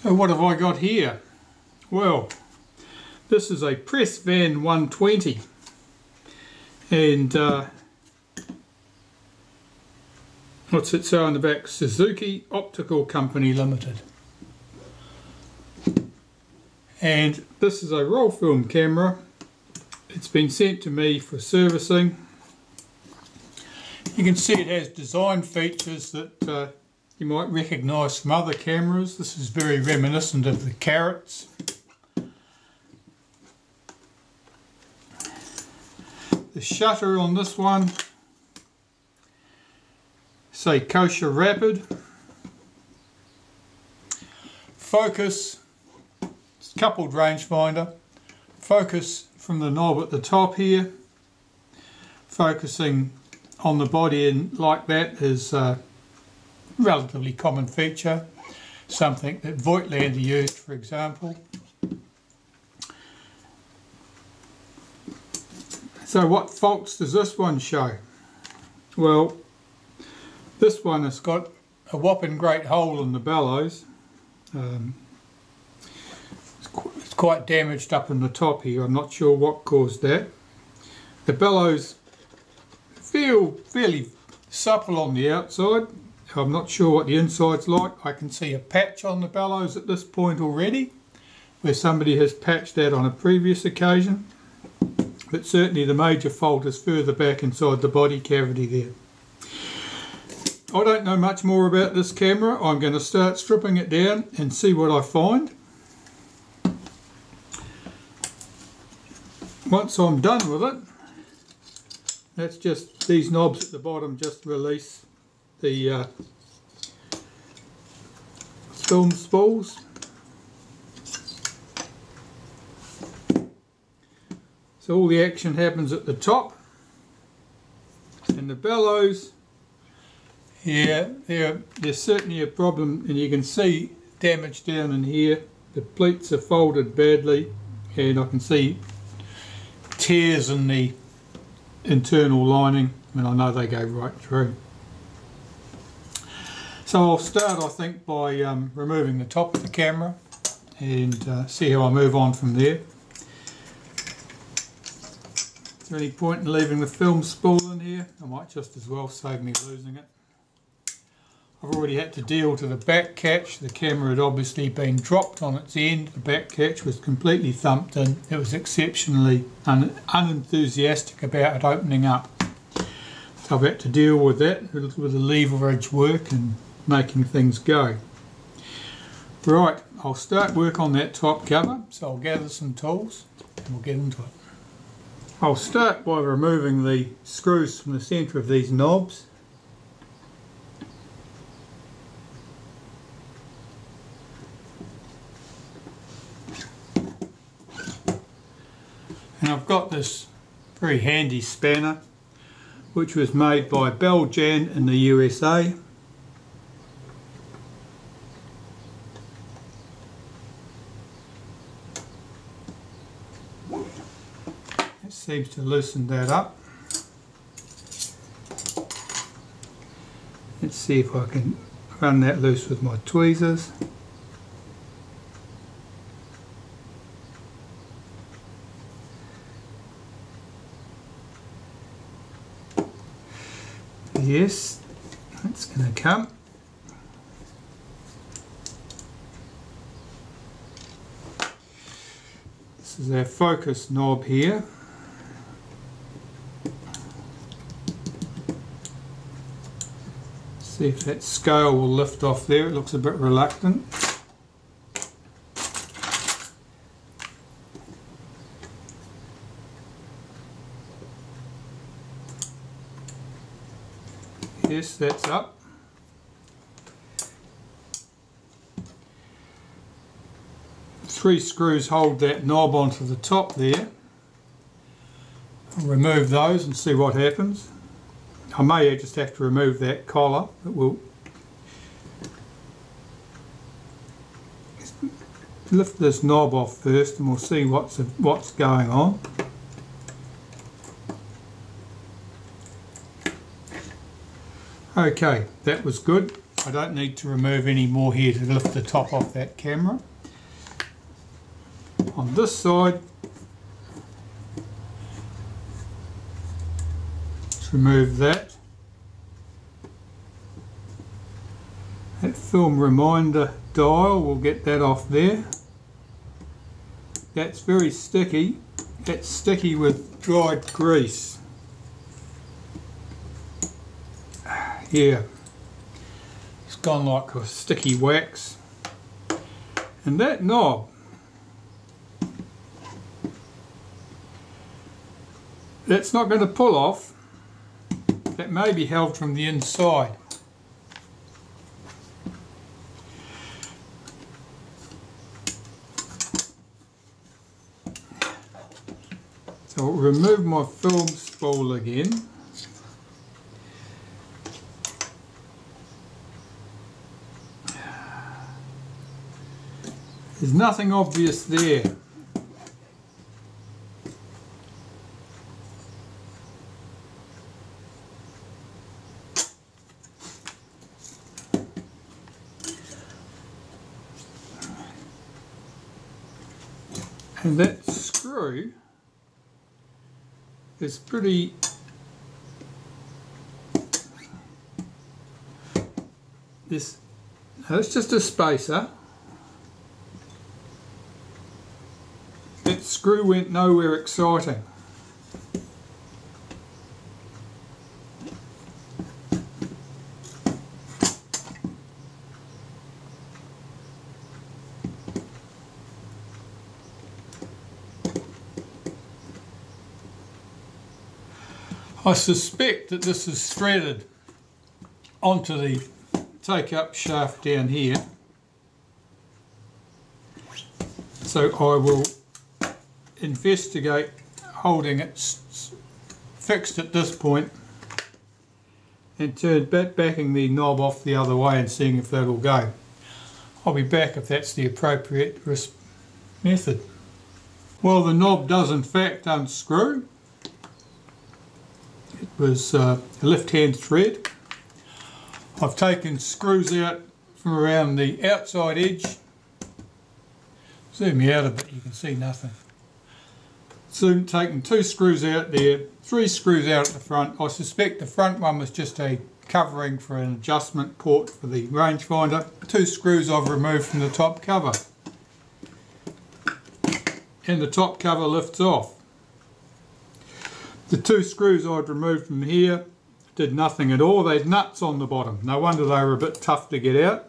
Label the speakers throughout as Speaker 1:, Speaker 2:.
Speaker 1: So what have I got here? Well, this is a Press Van 120, and what's it say on the back? Suzuki Optical Company Limited. And this is a roll film camera. It's been sent to me for servicing. You can see it has design features that you might recognise from other cameras. This is very reminiscent of the Carrots. The shutter on this one, Seikosha-Rapid. Focus, it's coupled rangefinder. Focus from the knob at the top here. Focusing on the body and like that is a relatively common feature. Something that Voigtlander used, for example. So what faults does this one show? Well, this one has got a whopping great hole in the bellows. It's quite damaged up in the top here. I'm not sure what caused that. The bellows feel fairly supple on the outside. I'm not sure what the inside's like. I can see a patch on the bellows at this point already, where somebody has patched that on a previous occasion. But certainly the major fault is further back inside the body cavity there. I don't know much more about this camera. I'm going to start stripping it down and see what I find. Once I'm done with it, that's just these knobs at the bottom just release the film spools. So all the action happens at the top, and the bellows, yeah, there's certainly a problem, and you can see damage down in here. The pleats are folded badly, and I can see tears in the internal lining, and I know they go right through. So I'll start, I think, by removing the top of the camera and see how I move on from there. Is there any point in leaving the film spool in here? I might just as well save me losing it. I've already had to deal to the back catch. The camera had obviously been dropped on its end. The back catch was completely thumped in. It was exceptionally unenthusiastic about it opening up. So I've had to deal with that, with the leverage work and making things go. Right, I'll start work on that top cover. So I'll gather some tools and we'll get into it. I'll start by removing the screws from the centre of these knobs. And I've got this very handy spanner which was made by Beljan in the USA. Seems to loosen that up. Let's see if I can run that loose with my tweezers. Yes, that's going to come. This is our focus knob here. See if that scale will lift off there. It looks a bit reluctant. Yes, that's up. Three screws hold that knob onto the top there. I'll remove those and see what happens. I may just have to remove that collar, but we'll lift this knob off first and we'll see what's going on. Okay, that was good. I don't need to remove any more here to lift the top off that camera. On this side, let's remove that. That film reminder dial, we'll get that off there. That's very sticky. That's sticky with dried grease. Yeah, it's gone like a sticky wax. And that knob, that's not going to pull off. That may be held from the inside. So I'll remove my film spool again. There's nothing obvious there. And that screw is pretty it's just a spacer. That screw went nowhere exciting. I suspect that this is threaded onto the take-up shaft down here. So I will investigate holding it fixed at this point and backing the knob off the other way and seeing if that'll go. I'll be back if that's the appropriate method. Well, the knob does in fact unscrew. It was a left-hand thread. I've taken screws out from around the outside edge. Zoom me out a bit, you can see nothing. So taken 2 screws out there, 3 screws out at the front. I suspect the front one was just a covering for an adjustment port for the rangefinder. 2 screws I've removed from the top cover. And the top cover lifts off. The 2 screws I'd removed from here did nothing at all. They had nuts on the bottom. No wonder they were a bit tough to get out.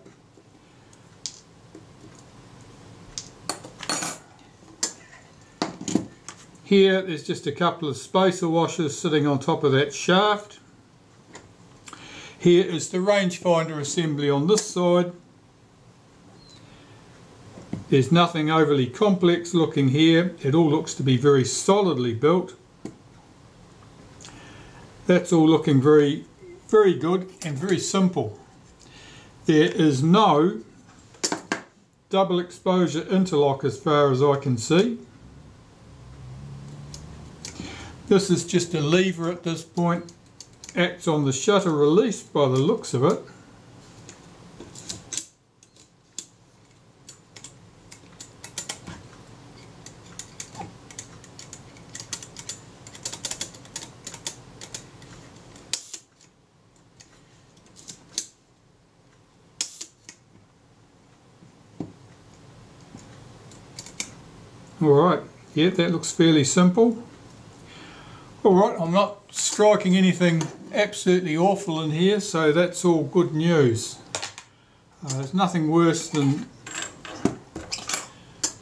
Speaker 1: Here there's just a couple of spacer washers sitting on top of that shaft. Here is the rangefinder assembly on this side. There's nothing overly complex looking here. It all looks to be very solidly built. That's all looking very, very good and very simple. There is no double exposure interlock as far as I can see. This is just a lever at this point, acts on the shutter release by the looks of it. Alright, yeah, that looks fairly simple. Alright, I'm not striking anything absolutely awful in here, so that's all good news. There's nothing worse than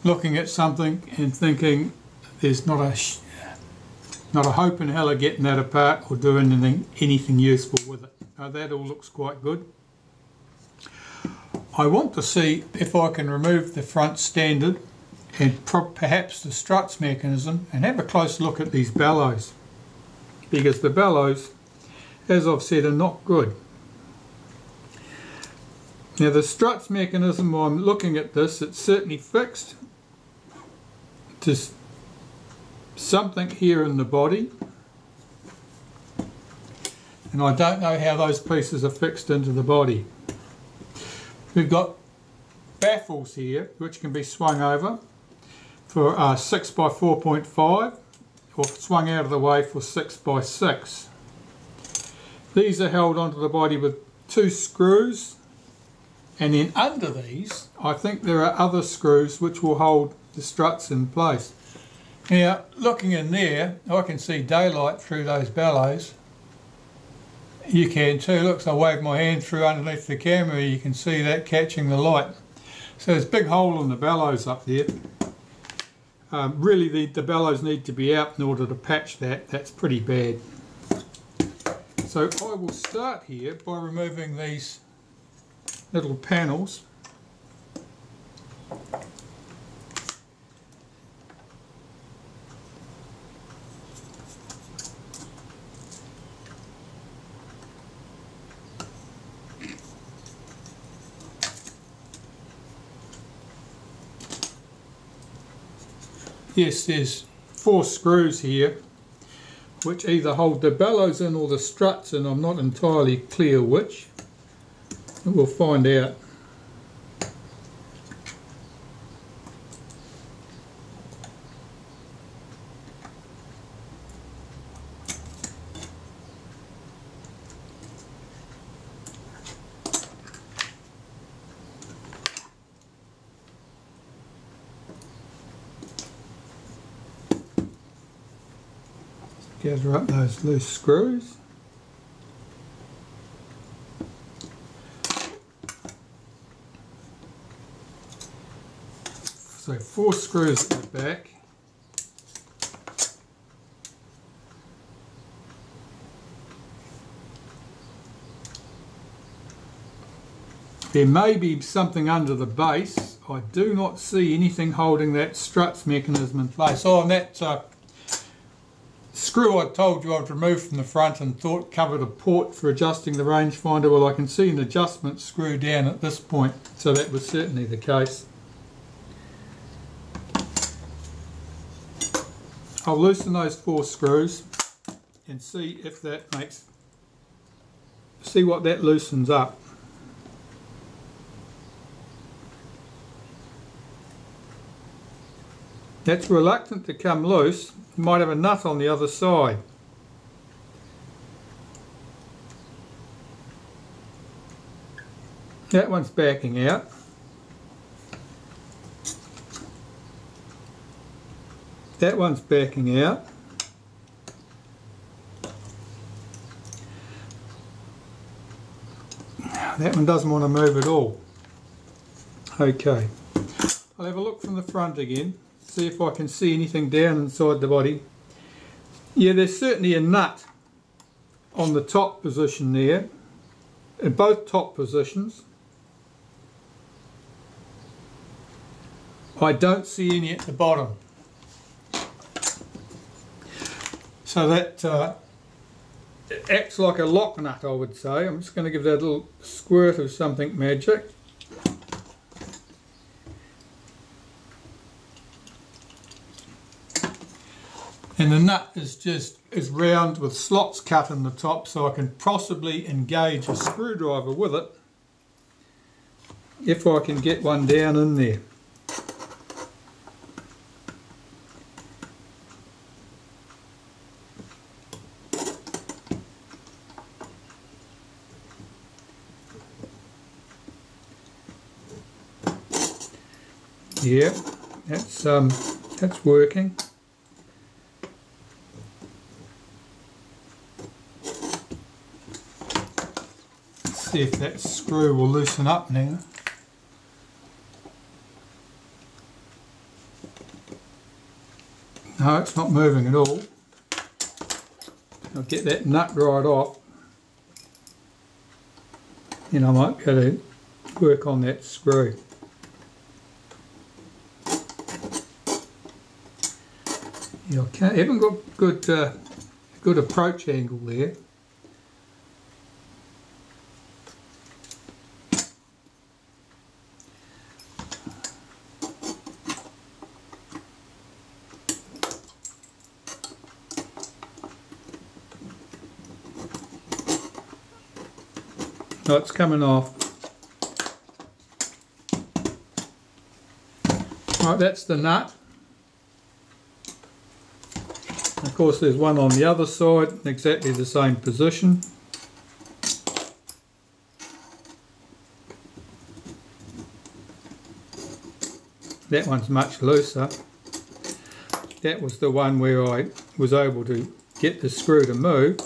Speaker 1: looking at something and thinking there's not a hope in hell of getting that apart or doing anything useful with it. That all looks quite good. I want to see if I can remove the front standard and perhaps the struts mechanism and have a close look at these bellows, because the bellows, as I've said, are not good. Now the struts mechanism, while I'm looking at this, it's certainly fixed to something here in the body, and I don't know how those pieces are fixed into the body. We've got baffles here which can be swung over for 6 by 4.5 or swung out of the way for 6 by 6. These are held onto the body with 2 screws, and then under these I think there are other screws which will hold the struts in place. Now looking in there I can see daylight through those bellows. You can too. Look, so I wave my hand through underneath the camera, you can see that catching the light. So there's a big hole in the bellows up there. Really the bellows need to be out in order to patch that. That's pretty bad. So I will start here by removing these little panels. Yes, there's 4 screws here which either hold the bellows in or the struts in. I'm not entirely clear which. We'll find out. Gather up those loose screws. So 4 screws at the back. There may be something under the base. I do not see anything holding that struts mechanism in place. Oh, and that screw I told you I'd removed from the front and thought covered a port for adjusting the rangefinder. Well, I can see an adjustment screw down at this point, so that was certainly the case. I'll loosen those 4 screws and see if that see what that loosens up. That's reluctant to come loose. You might have a nut on the other side. That one's backing out. That one's backing out. That one doesn't want to move at all. Okay, I'll have a look from the front again, see if I can see anything down inside the body. Yeah, there's certainly a nut on the top position there, in both top positions. I don't see any at the bottom. So that it acts like a lock nut, I would say. I'm just going to give that a little squirt of something magic. And the nut is round with slots cut in the top, so I can possibly engage a screwdriver with it if I can get one down in there. Yeah, that's working. Let's see if that screw will loosen up now. No, it's not moving at all. I'll get that nut right off. Then I might be able to work on that screw. Yeah, I haven't got good approach angle there. No, it's coming off. Right, that's the nut. Of course there's one on the other side in exactly the same position. That one's much looser. That was the one where I was able to get the screw to move.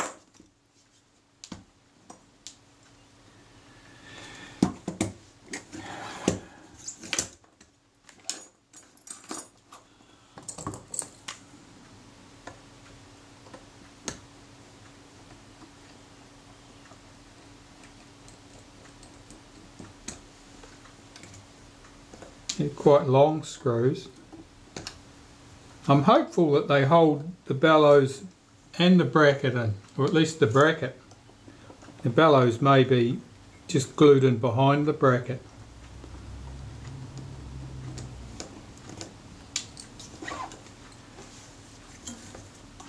Speaker 1: They're quite long screws. I'm hopeful that they hold the bellows and the bracket in, or at least the bracket. The bellows may be just glued in behind the bracket.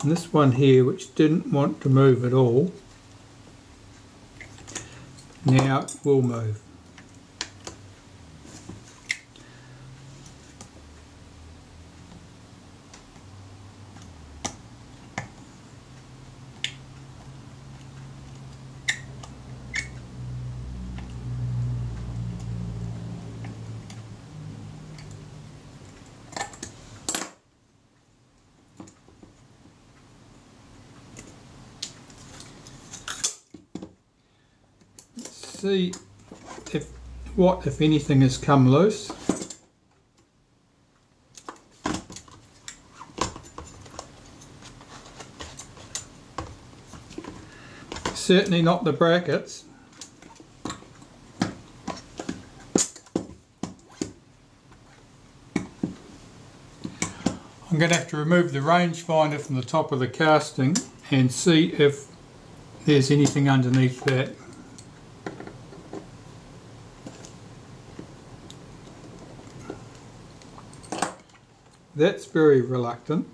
Speaker 1: And this one here, which didn't want to move at all, now it will move. See if anything has come loose. Certainly not the brackets. I'm going to have to remove the rangefinder from the top of the casting and see if there's anything underneath that. That's very reluctant.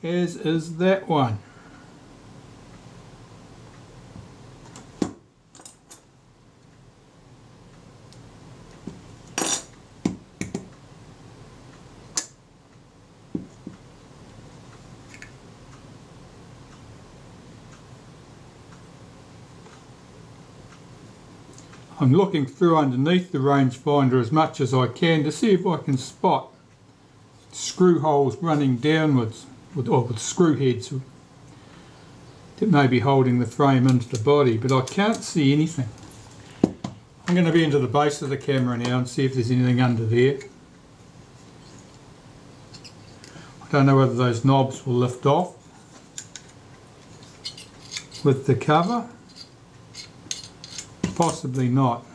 Speaker 1: As is that one. I'm looking through underneath the rangefinder as much as I can to see if I can spot screw holes running downwards with screw heads that may be holding the frame into the body, but I can't see anything. I'm going to be into the base of the camera now and see if there's anything under there. I don't know whether those knobs will lift off with the cover. Possibly not.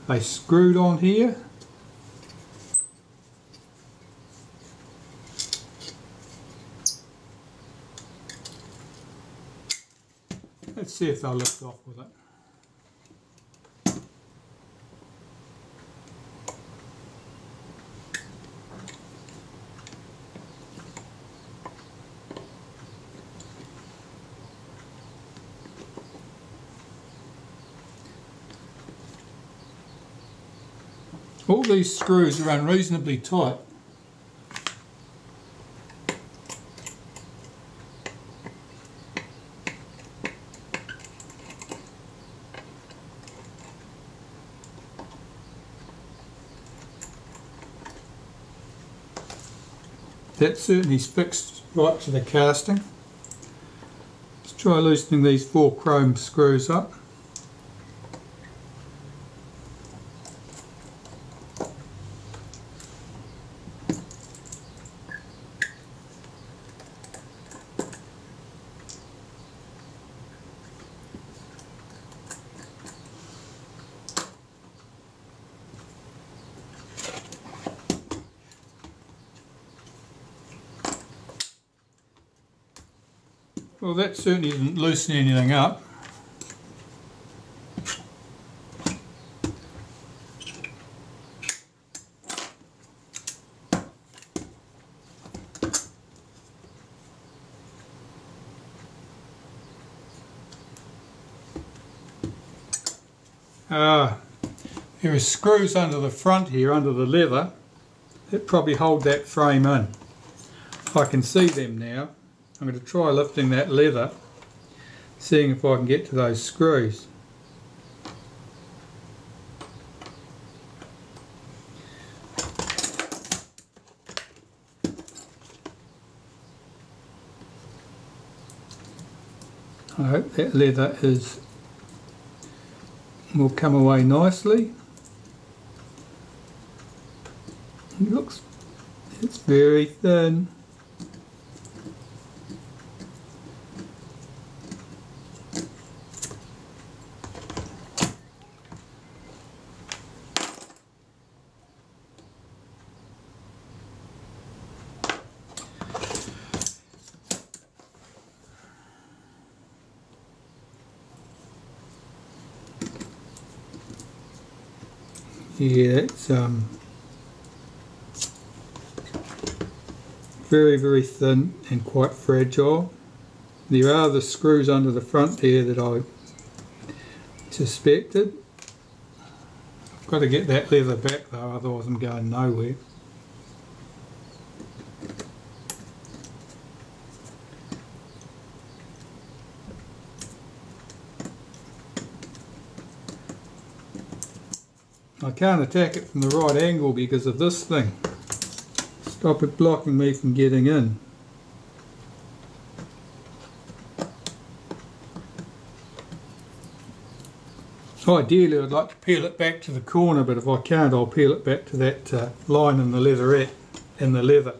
Speaker 1: They screwed on here. Let's see if they'll lift off with it. All these screws are unreasonably tight. That certainly is fixed right to the casting. Let's try loosening these 4 chrome screws up. Well, that certainly didn't loosen anything up. There are screws under the front here, under the leather, that probably hold that frame in. I can see them now. I'm going to try lifting that leather, seeing if I can get to those screws. I hope that leather will come away nicely. It's very thin. Yeah, it's very, very thin and quite fragile. There are the screws under the front there that I suspected. I've got to get that leather back though, otherwise I'm going nowhere. I can't attack it from the right angle because of this thing. Stop it blocking me from getting in. Ideally I'd like to peel it back to the corner, but if I can't I'll peel it back to that line in the leatherette, in the leather.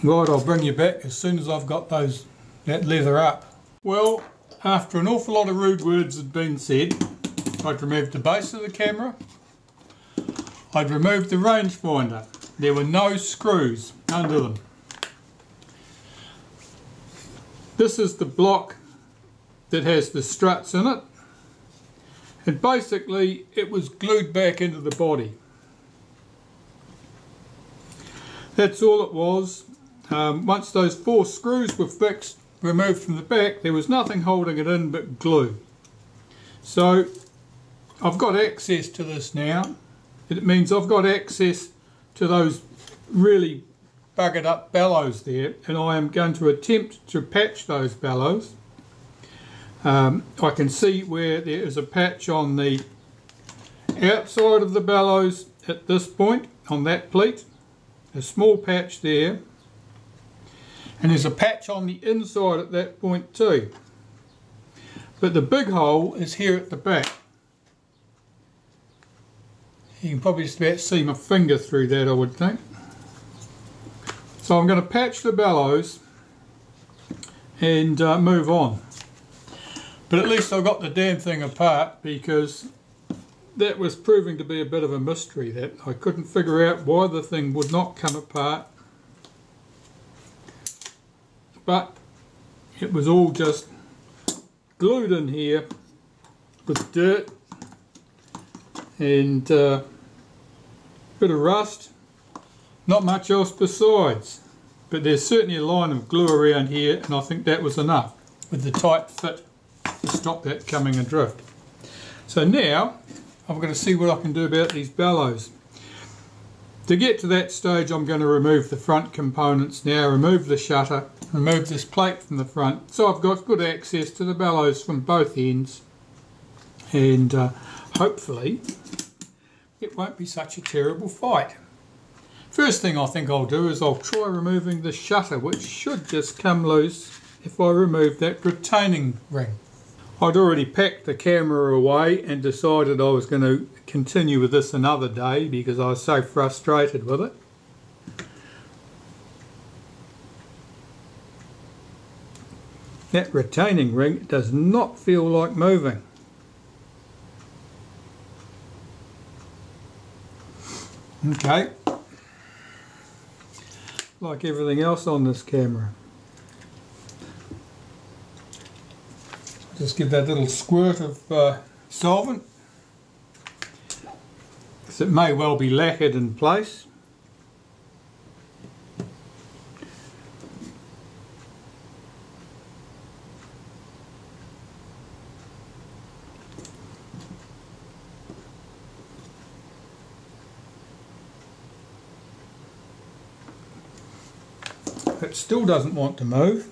Speaker 1: Right, I'll bring you back as soon as I've got that leather up. Well, after an awful lot of rude words had been said, I'd removed the base of the camera, I'd removed the rangefinder. There were no screws under them. This is the block that has the struts in it, and basically it was glued back into the body. That's all it was. Once those 4 screws were fixed, removed from the back, there was nothing holding it in but glue. So I've got access to this now. It means I've got access to those really buggered up bellows there, and I am going to attempt to patch those bellows. I can see where there is a patch on the outside of the bellows at this point, on that pleat, a small patch there. And there's a patch on the inside at that point too. But the big hole is here at the back. You can probably just about see my finger through that, I would think. So I'm going to patch the bellows and move on. But at least I got the damn thing apart, because that was proving to be a bit of a mystery, that I couldn't figure out why the thing would not come apart. But it was all just glued in here with dirt and a bit of rust, not much else besides. But there's certainly a line of glue around here, and I think that was enough with the tight fit to stop that coming adrift. So now I'm going to see what I can do about these bellows. To get to that stage, I'm going to remove the front components now, remove the shutter, remove this plate from the front, so I've got good access to the bellows from both ends, and hopefully it won't be such a terrible fight. First thing I think I'll do is I'll try removing the shutter, which should just come loose if I remove that retaining ring. I'd already packed the camera away and decided I was going to continue with this another day because I was so frustrated with it. That retaining ring does not feel like moving. Okay, like everything else on this camera. Just give that little squirt of solvent, because it may well be lacquered in place. it still doesn't want to move.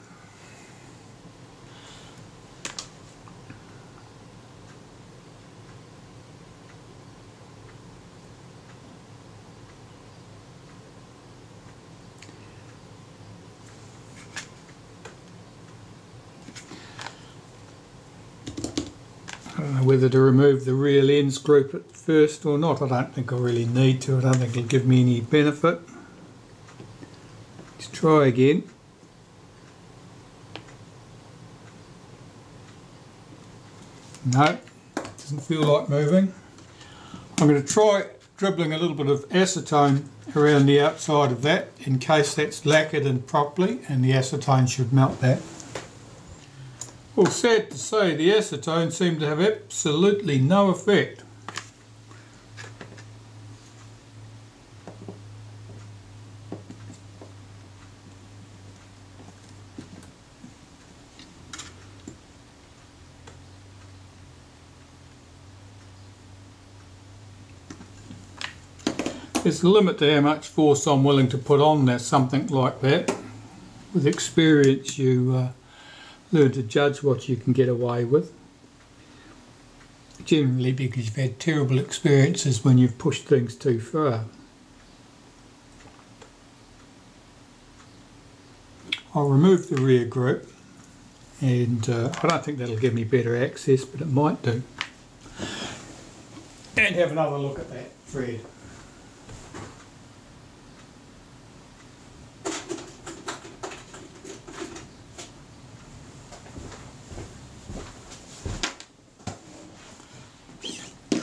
Speaker 1: I don't know whether to remove the rear lens group at first or not. I don't think I really need to. I don't think it'll give me any benefit. Let's try again. No, doesn't feel like moving. I'm going to try dribbling a little bit of acetone around the outside of that in case that's lacquered in properly, and the acetone should melt that. Well, sad to say, the acetone seemed to have absolutely no effect. There's a limit to how much force I'm willing to put on there, something like that. With experience you learn to judge what you can get away with. Generally because you've had terrible experiences when you've pushed things too far. I'll remove the rear group, and I don't think that'll give me better access, but it might do. And have another look at that thread.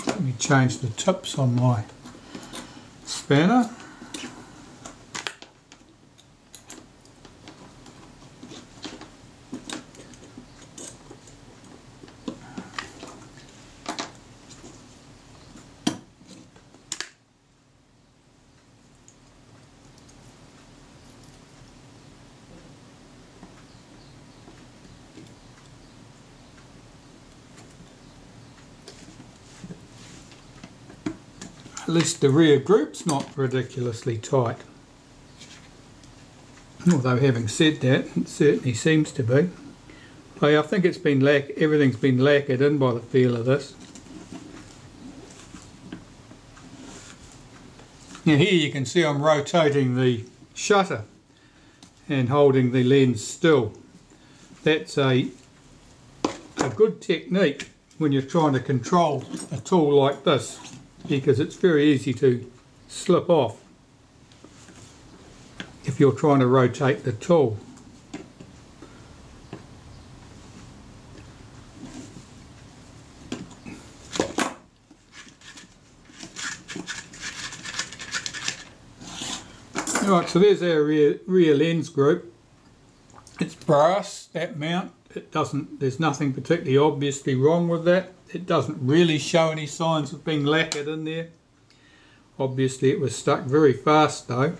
Speaker 1: Let me change the tips on my spanner. At least the rear group's not ridiculously tight. Although having said that, it certainly seems to be. I think it's been everything's been lacquered in by the feel of this. Now here you can see I'm rotating the shutter and holding the lens still. That's a good technique when you're trying to control a tool like this, because it's very easy to slip off if you're trying to rotate the tool. Alright, so there's our rear lens group. It's brass, that mount. There's nothing particularly obviously wrong with that. It doesn't really show any signs of being lacquered in there. Obviously it was stuck very fast though.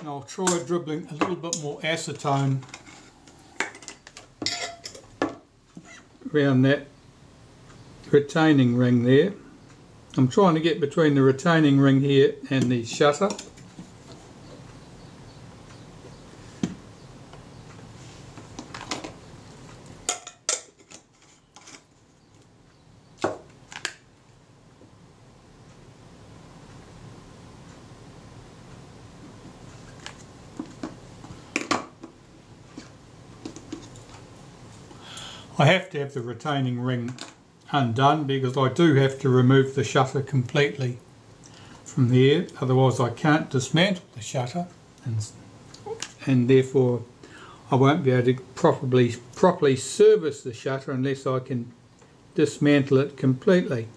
Speaker 1: And I'll try dribbling a little bit more acetone around that retaining ring there. I'm trying to get between the retaining ring here and the shutter. I have to have the retaining ring undone because I do have to remove the shutter completely from there, otherwise I can't dismantle the shutter, and therefore I won't be able to properly service the shutter unless I can dismantle it completely.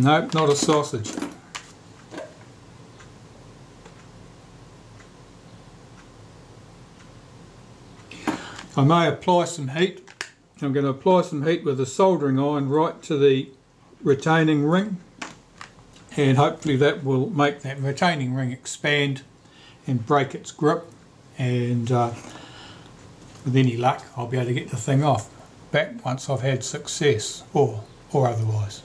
Speaker 1: Nope, not a sausage. I may apply some heat. I'm going to apply some heat with a soldering iron right to the retaining ring, and hopefully that will make that retaining ring expand and break its grip and with any luck I'll be able to get the thing off back once I've had success or otherwise.